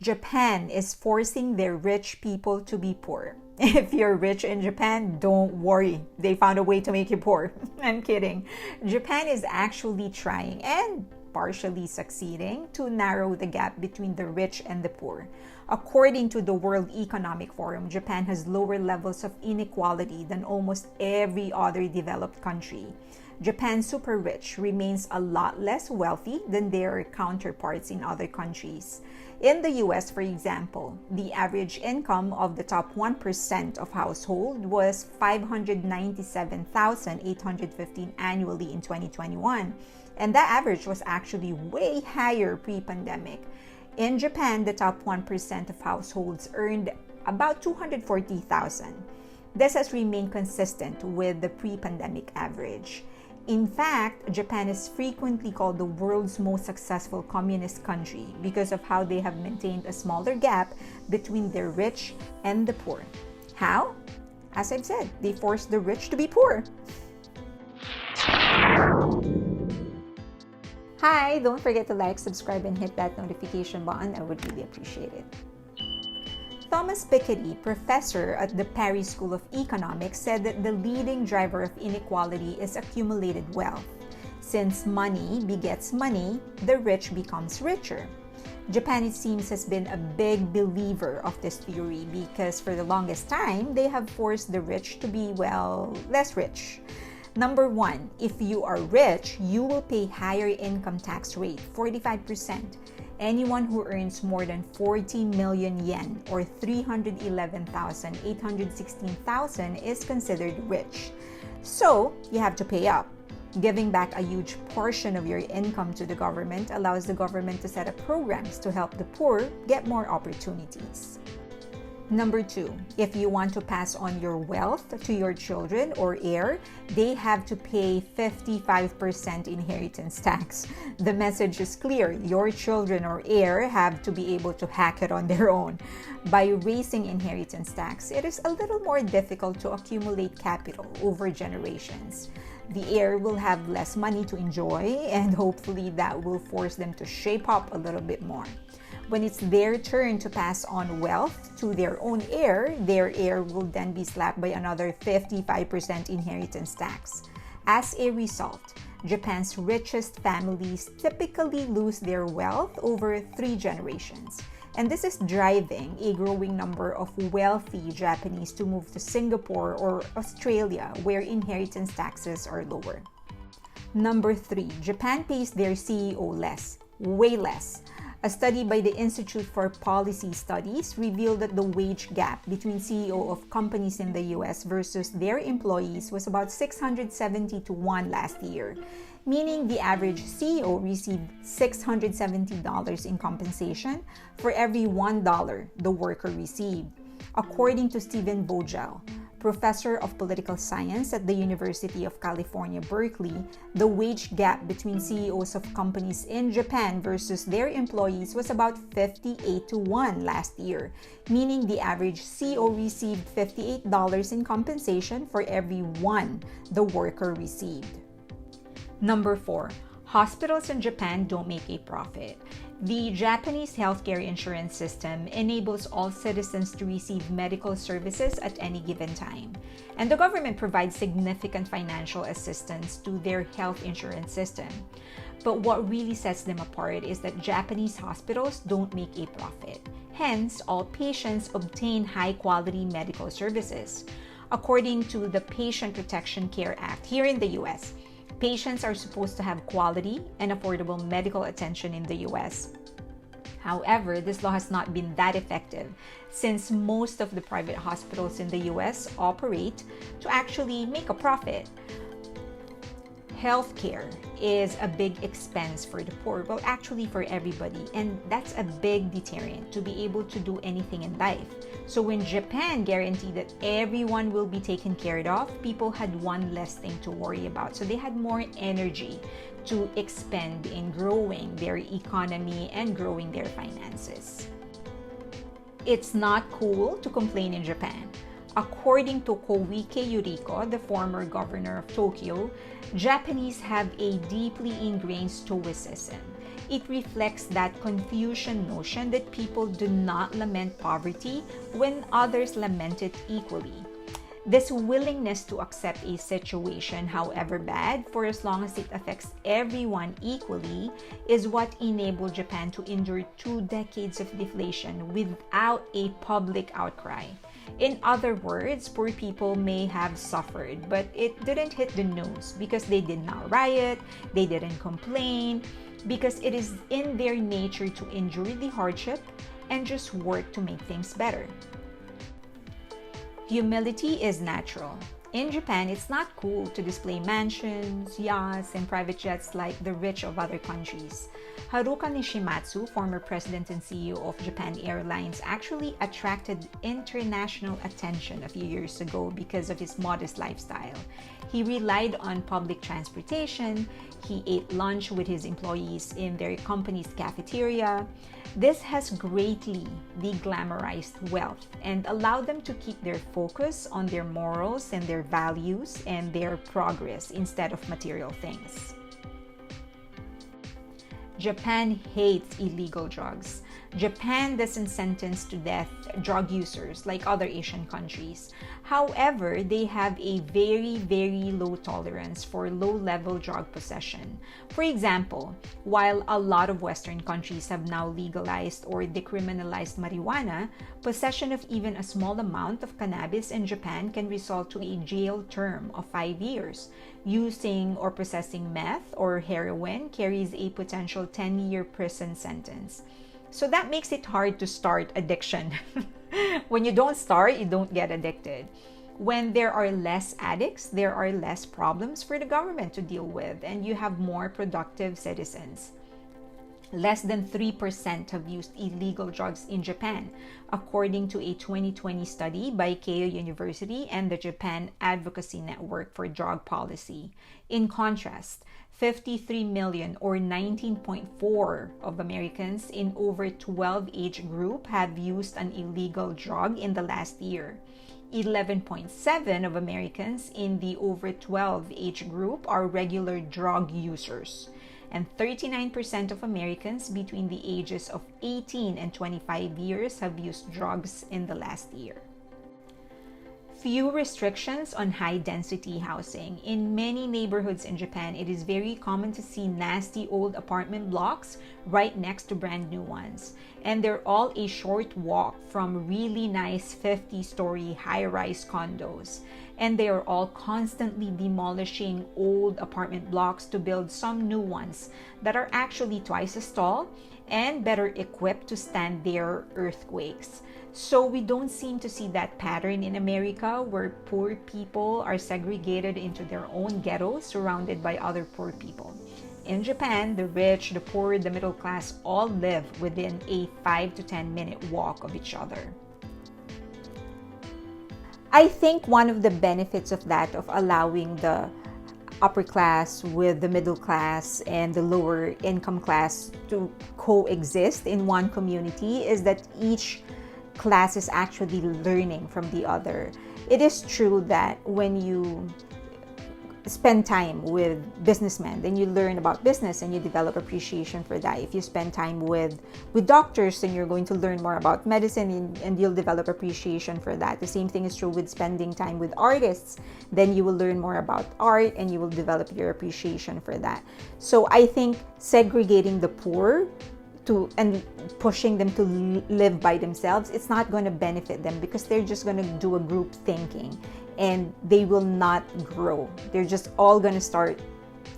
Japan is forcing their rich people to be poor. If you're rich in Japan, don't worry. They found a way to make you poor. I'm kidding. Japan is actually trying and partially succeeding to narrow the gap between the rich and the poor. According to the World Economic Forum, Japan has lower levels of inequality than almost every other developed country. Japan's super rich remains a lot less wealthy than their counterparts in other countries. In the US, for example, the average income of the top 1% of household was $597,815 annually in 2021, and that average was actually way higher pre-pandemic. In Japan, the top 1% of households earned about $240,000. This has remained consistent with the pre-pandemic average. In fact, Japan is frequently called the world's most successful communist country because of how they have maintained a smaller gap between the rich and the poor. How? As I've said, they force the rich to be poor. Hi, don't forget to like, subscribe, and hit that notification button. I would really appreciate it. Thomas Piketty, professor at the Paris School of Economics, said that the leading driver of inequality is accumulated wealth. Since money begets money, the rich becomes richer. Japan, it seems, has been a big believer of this theory because for the longest time, they have forced the rich to be, well, less rich. Number one, if you are rich, you will pay higher income tax rate, 45%. Anyone who earns more than 40 million yen or 311,816,000 is considered rich. So, you have to pay up. Giving back a huge portion of your income to the government allows the government to set up programs to help the poor get more opportunities. Number two, if you want to pass on your wealth to your children or heir, they have to pay 55% inheritance tax. The message is clear. Your children or heir have to be able to hack it on their own. By raising inheritance tax, it is a little more difficult to accumulate capital over generations. The heir will have less money to enjoy, and hopefully that will force them to shape up a little bit more. When it's their turn to pass on wealth to their own heir, their heir will then be slapped by another 55% inheritance tax. As a result, Japan's richest families typically lose their wealth over 3 generations. And this is driving a growing number of wealthy Japanese to move to Singapore or Australia, where inheritance taxes are lower. Number 3, Japan pays their CEO less, way less. A study by the Institute for Policy Studies revealed that the wage gap between CEO of companies in the US versus their employees was about 670 to 1 last year, meaning the average CEO received $670 in compensation for every $1 the worker received. According to Stephen Bojel, professor of political science at the University of California, Berkeley, the wage gap between CEOs of companies in Japan versus their employees was about 58 to 1 last year, meaning the average CEO received $58 in compensation for every $1 the worker received. Number 4, hospitals in Japan don't make a profit. The Japanese healthcare insurance system enables all citizens to receive medical services at any given time, and the government provides significant financial assistance to their health insurance system. But what really sets them apart is that Japanese hospitals don't make a profit. Hence, all patients obtain high-quality medical services. According to the Patient Protection Care Act here in the US, patients are supposed to have quality and affordable medical attention in the US. However, this law has not been that effective since most of the private hospitals in the US operate to actually make a profit. Healthcare is a big expense for the poor, well, actually for everybody, and that's a big deterrent to be able to do anything in life. So when Japan guaranteed that everyone will be taken care of, people had one less thing to worry about. So they had more energy to expend in growing their economy and growing their finances. It's not cool to complain in Japan. According to Koike Yuriko, the former governor of Tokyo, Japanese have a deeply ingrained stoicism. It reflects that Confucian notion that people do not lament poverty when others lament it equally. This willingness to accept a situation, however bad, for as long as it affects everyone equally, is what enabled Japan to endure 2 decades of deflation without a public outcry. In other words, poor people may have suffered, but it didn't hit the news because they did not riot, they didn't complain, because it is in their nature to endure the hardship and just work to make things better. Humility is natural. In Japan, it's not cool to display mansions, yachts, and private jets like the rich of other countries. Haruka Nishimatsu, former president and CEO of Japan Airlines, actually attracted international attention a few years ago because of his modest lifestyle. He relied on public transportation, he ate lunch with his employees in their company's cafeteria. This has greatly de-glamorized wealth and allowed them to keep their focus on their morals and their values and their progress instead of material things. Japan hates illegal drugs. Japan doesn't sentence to death drug users like other Asian countries. However, they have a very low tolerance for low-level drug possession. For example, while a lot of Western countries have now legalized or decriminalized marijuana, possession of even a small amount of cannabis in Japan can result to a jail term of 5 years. Using or possessing meth or heroin carries a potential 10-year prison sentence. So that makes it hard to start addiction. When you don't start, you don't get addicted. When there are less addicts, there are less problems for the government to deal with, and you have more productive citizens. Less than 3% have used illegal drugs in Japan, according to a 2020 study by Keio University and the Japan Advocacy Network for Drug Policy. In contrast, 53 million or 19.4% of Americans in over 12 age group have used an illegal drug in the last year. 11.7% of Americans in the over 12 age group are regular drug users. And 39% of Americans between the ages of 18 and 25 years have used drugs in the last year. Few restrictions on high-density housing. In many neighborhoods in Japan, it is very common to see nasty old apartment blocks right next to brand new ones. And they're all a short walk from really nice 50-story high-rise condos. And they are all constantly demolishing old apartment blocks to build some new ones that are actually twice as tall and better equipped to stand their earthquakes. So we don't seem to see that pattern in America where poor people are segregated into their own ghettos surrounded by other poor people. In Japan, the rich, the poor, the middle class all live within a 5 to 10 minute walk of each other. I think one of the benefits of that, of allowing the upper class with the middle class and the lower income class to coexist in one community, is that each class is actually learning from the other. It is true that when you spend time with businessmen, then you learn about business and you develop appreciation for that. If you spend time with doctors, then you're going to learn more about medicine and you'll develop appreciation for that. The same thing is true with spending time with artists. Then you will learn more about art and you will develop your appreciation for that. So I think segregating the poor and pushing them to live by themselves, it's not going to benefit them because they're just going to do a group thinking and they will not grow. They're just all going to start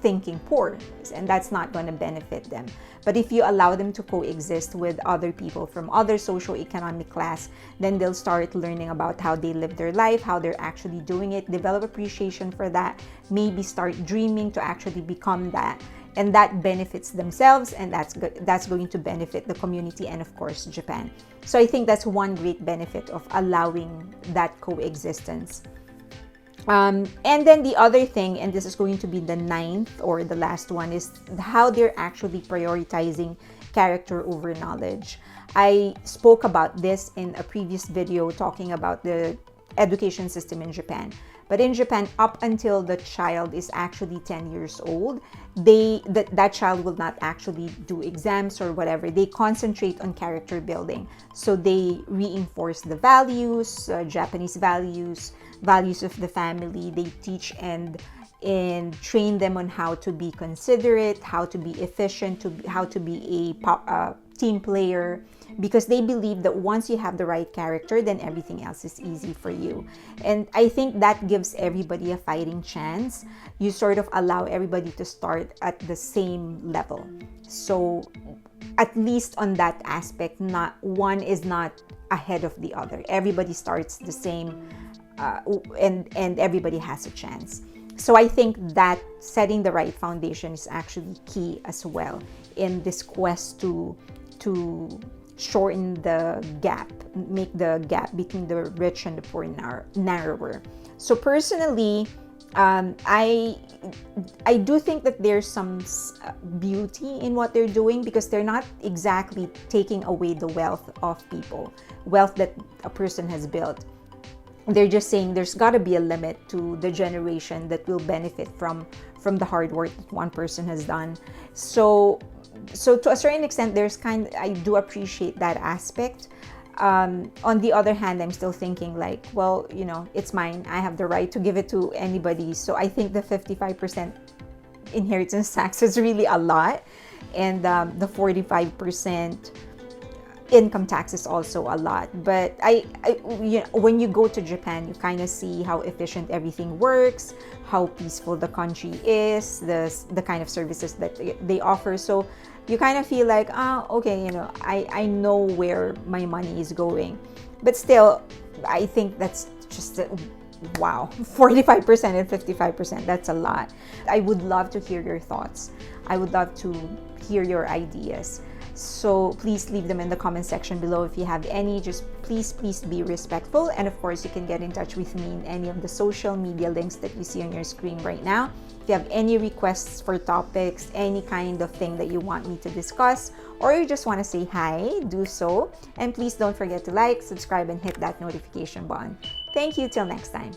thinking poor, and that's not going to benefit them. But if you allow them to coexist with other people from other socioeconomic class, then they'll start learning about how they live their life, how they're actually doing it, develop appreciation for that, maybe start dreaming to actually become that. And that benefits themselves, and that's going to benefit the community and, of course, Japan. So I think that's one great benefit of allowing that coexistence. And then the other thing, and this is going to be the 9th or the last one, is how they're actually prioritizing character over knowledge. I spoke about this in a previous video talking about the education system in Japan. But in Japan, up until the child is actually 10 years old, that child will not actually do exams or whatever. They concentrate on character building. So they reinforce the values, Japanese values of the family. They teach and train them on how to be considerate, how to be efficient, how to be a team player, because they believe that once you have the right character, then everything else is easy for you. And I think that gives everybody a fighting chance. You sort of allow everybody to start at the same level. So at least on that aspect, not one is not ahead of the other. Everybody starts the same, and everybody has a chance. So I think that setting the right foundation is actually key as well in this quest to shorten the gap, make the gap between the rich and the poor narrower. So personally, I do think that there's some beauty in what they're doing, because they're not exactly taking away the wealth of people, wealth that a person has built. They're just saying there's got to be a limit to the generation that will benefit from the hard work that one person has done. So to a certain extent, I do appreciate that aspect. On the other hand, I'm still thinking like, well, it's mine. I have the right to give it to anybody. So I think the 55% inheritance tax is really a lot, and the 45% income tax is also a lot. But when you go to Japan, you kind of see how efficient everything works, how peaceful the country is, the kind of services that they offer. So you kind of feel like, okay, I know where my money is going. But still, I think that's just wow, 45% and 55%, that's a lot. I would love to hear your thoughts. I would love to hear your ideas. So please leave them in the comment section below if you have any. Just please be respectful. And of course, you can get in touch with me in any of the social media links that you see on your screen right now. If you have any requests for topics, any kind of thing that you want me to discuss, or you just want to say hi, do so. And please don't forget to like, subscribe, and hit that notification button. Thank you. Till next time.